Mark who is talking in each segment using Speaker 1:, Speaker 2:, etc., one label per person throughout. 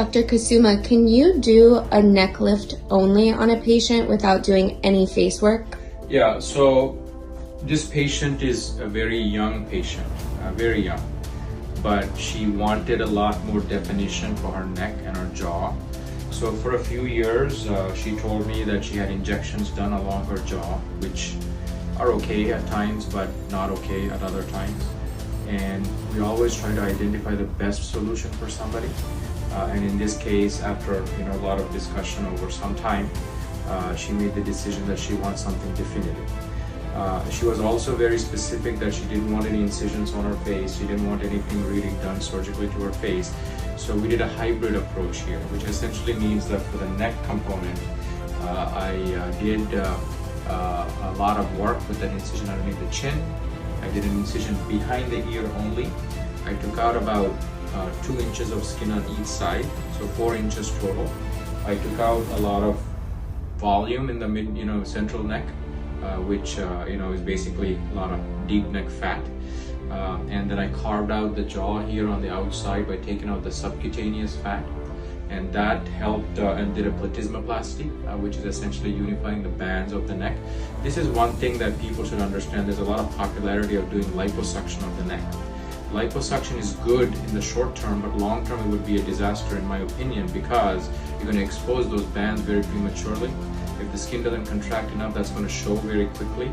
Speaker 1: Dr. Kusuma, can you do a neck lift only on a patient without doing any face work?
Speaker 2: Yeah, so this patient is a very young patient, very young, but she wanted a lot more definition for her neck and her jaw. So for a few years, she told me that she had injections done along her jaw, which are okay at times, but not okay at other times. And we always try to identify the best solution for somebody. And in this case, after a lot of discussion over some time, she made the decision that she wants something definitive. She was also very specific that she didn't want any incisions on her face. She didn't want anything really done surgically to her face. So we did a hybrid approach here, which essentially means that for the neck component, I did a lot of work with that incision underneath the chin. I did an incision behind the ear only. I took out about 2 inches of skin on each side, so 4 inches total. I took out a lot of volume in the central neck, which is basically a lot of deep neck fat. And then I carved out the jaw here on the outside by taking out the subcutaneous fat, and that helped and did a platysmoplasty, which is essentially unifying the bands of the neck. This is one thing that people should understand. There's a lot of popularity of doing liposuction of the neck. Liposuction is good in the short term, but long term it would be a disaster in my opinion, because you're going to expose those bands very prematurely. If the skin doesn't contract enough, that's going to show very quickly.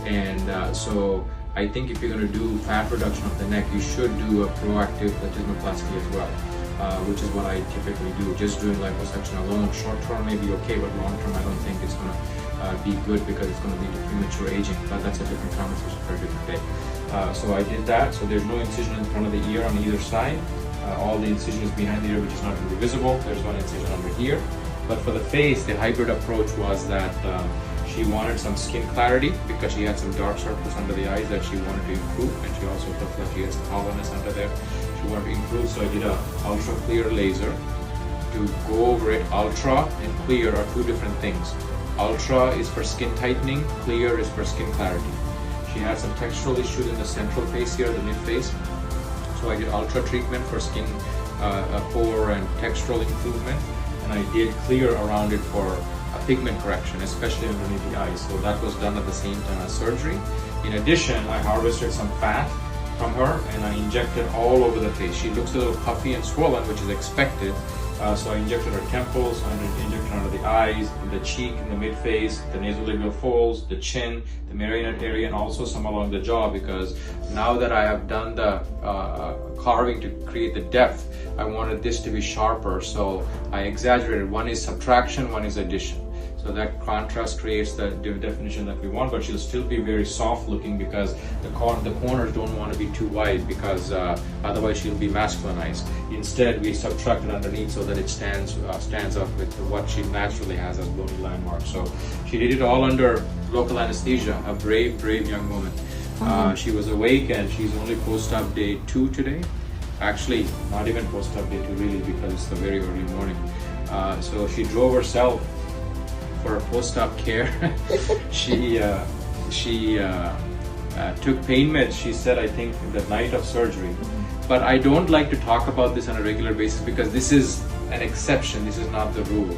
Speaker 2: And so I think if you're going to do fat reduction of the neck, you should do a proactive platysmoplasty as well, which is what I typically do. Just doing liposuction alone, short term may be okay, but long term I don't think it's going to be good, because it's going to lead to premature aging. But that's a different conversation for a different day. So I did that. So there's no incision in front of the ear on either side. All the incision is behind the ear, which is not really visible. There's one incision under here. But for the face, the hybrid approach was that she wanted some skin clarity, because she had some dark circles under the eyes that she wanted to improve, and she also felt like she had some hollowness under there. She wanted to improve, so I did a ultra clear laser to go over it. Ultra and clear are two different things. Ultra is for skin tightening, clear is for skin clarity. She had some textural issues in the central face here, the mid face. So I did ultra treatment for skin pore and textural improvement, and I did clear around it for a pigment correction, especially underneath the eyes. So that was done at the same time as surgery. In addition, I harvested some fat from her and I injected all over the face. She looks a little puffy and swollen, which is expected. So I injected her temples, I injected under the eyes, the cheek, in the mid-face, the nasolabial folds, the chin, the marionette area, and also some along the jaw, because now that I have done the carving to create the depth, I wanted this to be sharper, so I exaggerated. One is subtraction, one is addition. So that contrast creates the definition that we want, but she'll still be very soft looking, because the corners don't want to be too wide, because otherwise she'll be masculinized. Instead, we subtracted underneath so that it stands up with what she naturally has as bony landmarks. So she did it all under local anesthesia, a brave young woman. She was awake, and she's only post-op day 2 today. Actually, not even post-op day 2 really, because it's the very early morning. So she drove herself for a post-op care. She took pain meds, she said, I think the night of surgery. But I don't like to talk about this on a regular basis, because this is an exception, this is not the rule.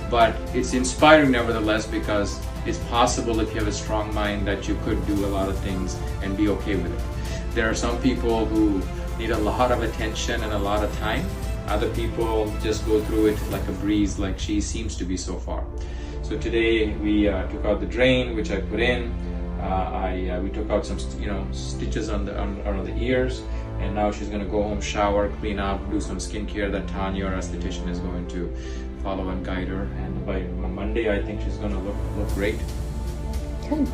Speaker 2: But it's inspiring nevertheless, because it's possible, if you have a strong mind, that you could do a lot of things and be okay with it. There are some people who need a lot of attention and a lot of time. Other people just go through it like a breeze, like she seems to be so far. So today we took out the drain, which I put in. We took out some stitches on the ears, and now she's going to go home, shower, clean up, do some skincare that Tanya, our esthetician, is going to follow and guide her. And by Monday, I think she's going to look great.
Speaker 1: Good.